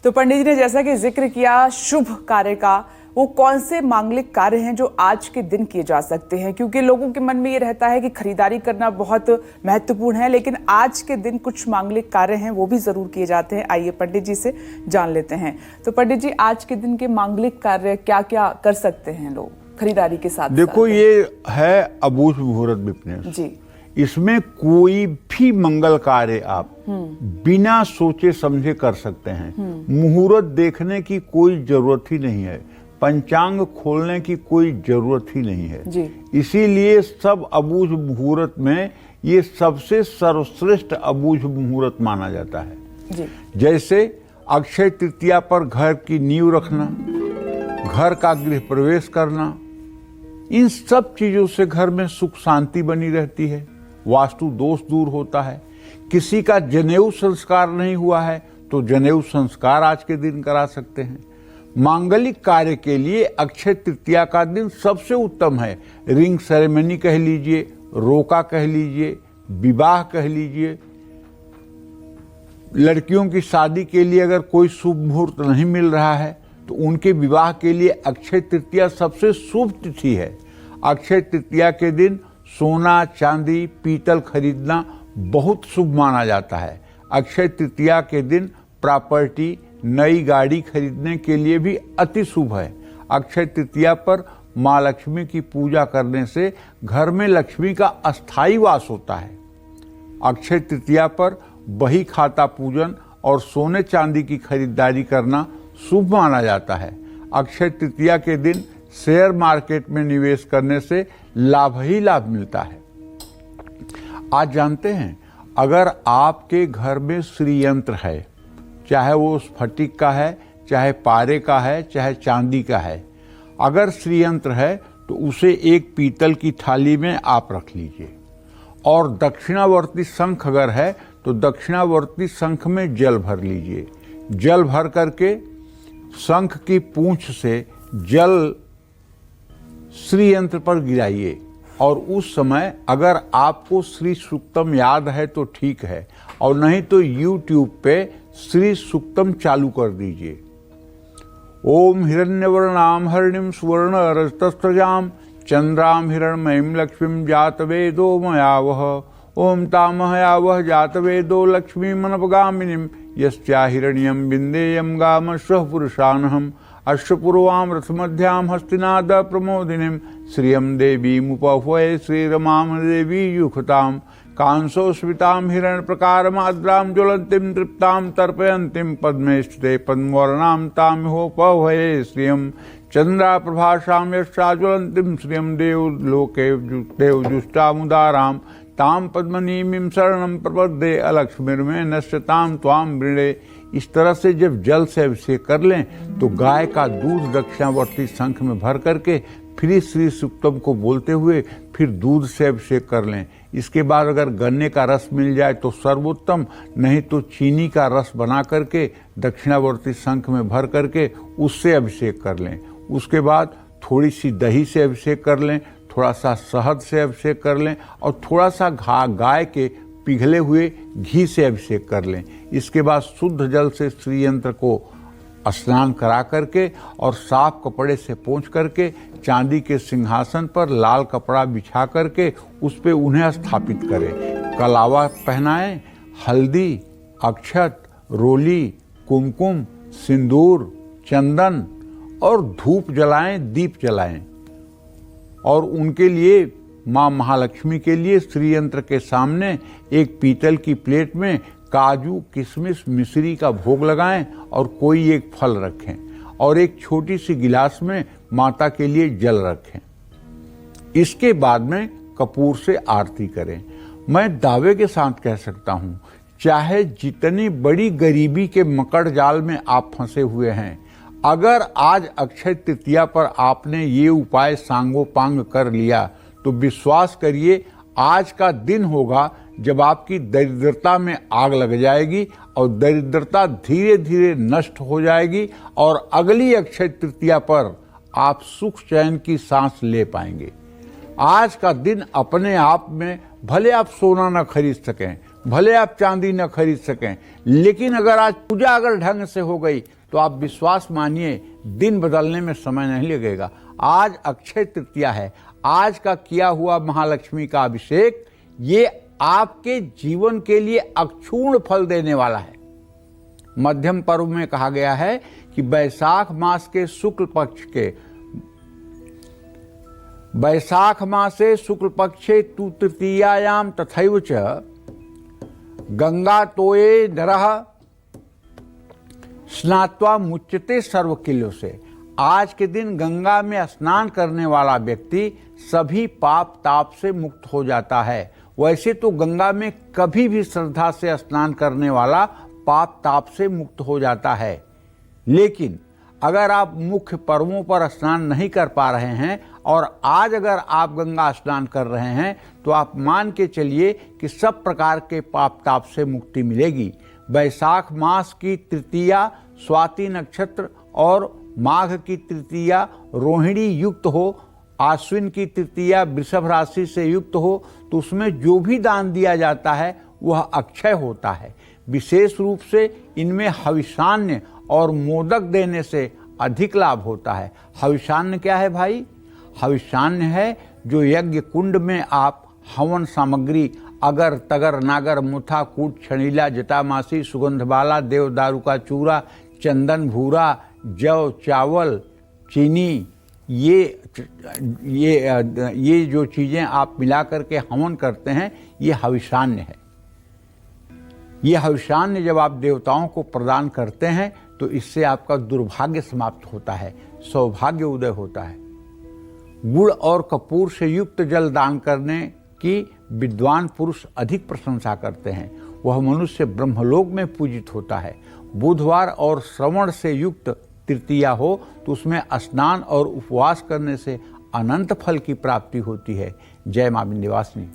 तो पंडित जी ने जैसा कि जिक्र किया शुभ कार्य का, वो कौन से मांगलिक कार्य हैं जो आज के दिन किए जा सकते हैं? क्योंकि लोगों के मन में ये रहता है कि खरीदारी करना बहुत महत्वपूर्ण है, लेकिन आज के दिन कुछ मांगलिक कार्य हैं वो भी जरूर किए जाते हैं। आइए पंडित जी से जान लेते हैं। तो पंडित जी, आज के दिन के मांगलिक कार्य क्या क्या कर सकते हैं लोग खरीदारी के साथ? देखो, ये है अबूझ मुहूर्त विपनेश जी। इसमें कोई भी मंगल कार्य आप बिना सोचे समझे कर सकते हैं। मुहूर्त देखने की कोई जरूरत ही नहीं है, पंचांग खोलने की कोई जरूरत ही नहीं है जी। इसीलिए सब अबूझ मुहूर्त में ये सबसे सर्वश्रेष्ठ अबूझ मुहूर्त माना जाता है जी। जैसे अक्षय तृतीया पर घर की नींव रखना, घर का गृह प्रवेश करना, इन सब चीजों से घर में सुख शांति बनी रहती है, वास्तु दोष दूर होता है। किसी का जनेऊ संस्कार नहीं हुआ है तो जनेऊ संस्कार आज के दिन करा सकते हैं। मांगलिक कार्य के लिए अक्षय तृतीया का दिन सबसे उत्तम है। रिंग सेरेमनी कह लीजिए, रोका कह लीजिए, विवाह कह लीजिए। लड़कियों की शादी के लिए अगर कोई शुभ मुहूर्त नहीं मिल रहा है तो उनके विवाह के लिए अक्षय तृतीया सबसे शुभ तिथि है। अक्षय तृतीया के दिन सोना, चांदी, पीतल खरीदना बहुत शुभ माना जाता है। अक्षय तृतीया के दिन प्रॉपर्टी, नई गाड़ी खरीदने के लिए भी अति शुभ है। अक्षय तृतीया पर माँ लक्ष्मी की पूजा करने से घर में लक्ष्मी का अस्थायी वास होता है। अक्षय तृतीया पर बही खाता पूजन और सोने चांदी की खरीदारी करना शुभ माना जाता है। अक्षय तृतीया के दिन शेयर मार्केट में निवेश करने से लाभ ही लाभ मिलता है। आज जानते हैं, अगर आपके घर में श्री यंत्र है, चाहे वो स्फटिक का है, चाहे पारे का है, चाहे चांदी का है, अगर श्री यंत्र है तो उसे एक पीतल की थाली में आप रख लीजिए और दक्षिणावर्ती शंख अगर है तो दक्षिणावर्ती शंख में जल भर लीजिए। जल भर करके शंख की पूंछ से जल श्री यंत्र पर गिराइए और उस समय अगर आपको श्री सूक्तम याद है तो ठीक है, और नहीं तो YouTube पे श्री सूक्तम चालू कर दीजिए। ओम हिरण्यवर्णाम हरिणीम सुवर्ण रजतस्त्रजाम चंद्राम हिरण्मयीं लक्ष्मीं जातवेदो मयावह। ओम तामहयावह जातवेदो लक्ष्मीमनपगामिनीं यस्या हिरण्यं विन्देयं गामश्वः पुरुषानहम्। अश्वपूर्वां रथमध्यां हस्तिनाद प्रमोदिनीं श्रियं देवीमुपह्वये श्रीरमां देवी युखतां। कांसो स्मितां हिरण प्रकारमाद्रां ज्वलन्तीं तृप्तां तर्पयन्तीं पद्मे स्थिते पद्मवर्णां तामिहोपह्वये श्रियं। चंद्रा प्रभासां यक्षा ज्वलन्तीं श्रियं देवलोके देवजुष्टामुदारां तां पद्मनीमीं शरणं प्रपद्ये अलक्ष्मीर्मे नश्यतां त्वां वृणे। इस तरह से जब जल से अभिषेक कर लें तो गाय का दूध दक्षिणावर्ती शंख में भर करके फिर श्री सूक्तम को बोलते हुए फिर दूध से अभिषेक कर लें। इसके बाद अगर गन्ने का रस मिल जाए तो सर्वोत्तम, नहीं तो चीनी का रस बना करके दक्षिणावर्ती शंख में भर करके उससे अभिषेक कर लें। उसके बाद थोड़ी सी दही से अभिषेक कर लें, थोड़ा सा शहद से अभिषेक कर लें और थोड़ा सा गाय के पिघले हुए घी से अभिषेक कर लें। इसके बाद शुद्ध जल से श्री यंत्र को स्नान करा करके और साफ कपड़े से पोंछ करके चांदी के सिंहासन पर लाल कपड़ा बिछा करके उस पे उन्हें स्थापित करें। कलावा पहनाएं, हल्दी, अक्षत, रोली, कुमकुम, सिंदूर, चंदन और धूप जलाएं, दीप जलाएं। और उनके लिए माँ महालक्ष्मी के लिए श्री यंत्र के सामने एक पीतल की प्लेट में काजू, किशमिश, मिश्री का भोग लगाएं और कोई एक फल रखें और एक छोटी सी गिलास में माता के लिए जल रखें। इसके बाद में कपूर से आरती करें। मैं दावे के साथ कह सकता हूं, चाहे जितनी बड़ी गरीबी के मकड़ जाल में आप फंसे हुए हैं, अगर आज अक्षय तृतीया पर आपने ये उपाय सांगोपांग कर लिया तो विश्वास करिए आज का दिन होगा जब आपकी दरिद्रता में आग लग जाएगी और दरिद्रता धीरे धीरे नष्ट हो जाएगी और अगली अक्षय तृतीया पर आप सुख चैन की सांस ले पाएंगे। आज का दिन अपने आप में भले आप सोना न खरीद सकें भले आप चांदी न खरीद सकें, लेकिन अगर आज पूजा अगर ढंग से हो गई तो आप विश्वास मानिए दिन बदलने में समय नहीं लगेगा। आज अक्षय तृतीया है। आज का किया हुआ महालक्ष्मी का अभिषेक ये आपके जीवन के लिए अक्षुण्ण फल देने वाला है। मध्यम पर्व में कहा गया है कि वैशाख मास के शुक्ल पक्षे तु तृतीयायाम तथैव च गंगा तोये नरः स्नात्वा मुच्यते सर्वकिल्यों से। आज के दिन गंगा में स्नान करने वाला व्यक्ति सभी पाप ताप से मुक्त हो जाता है। वैसे तो गंगा में कभी भी श्रद्धा से स्नान करने वाला पाप ताप से मुक्त हो जाता है, लेकिन अगर आप मुख्य पर्वों पर स्नान नहीं कर पा रहे हैं और आज अगर आप गंगा स्नान कर रहे हैं तो आप मान के चलिए कि सब प्रकार के पाप ताप से मुक्ति मिलेगी। वैशाख मास की तृतीया स्वाति नक्षत्र और माघ की तृतीया रोहिणी युक्त हो, आश्विन की तृतीया वृषभ राशि से युक्त हो, तो उसमें जो भी दान दिया जाता है वह अक्षय होता है। विशेष रूप से इनमें हविषान्य और मोदक देने से अधिक लाभ होता है। हविषान्य क्या है भाई? हविषान्य है जो यज्ञ कुंड में आप हवन सामग्री अगर तगर नागर मुथा कूट छणीला जटामासी सुगंधबाला देवदारू का चूरा चंदन भूरा जौ चावल चीनी ये जो चीजें आप मिला करके हवन करते हैं ये हविषान्य है। ये हविषान्य जब आप देवताओं को प्रदान करते हैं तो इससे आपका दुर्भाग्य समाप्त होता है, सौभाग्य उदय होता है। गुड़ और कपूर से युक्त जल दान करने की विद्वान पुरुष अधिक प्रशंसा करते हैं। वह मनुष्य ब्रह्मलोक में पूजित होता है। बुधवार और श्रवण से युक्त तृतीया हो तो उसमें स्नान और उपवास करने से अनंत फल की प्राप्ति होती है। जय मां विंध्यवासिनी।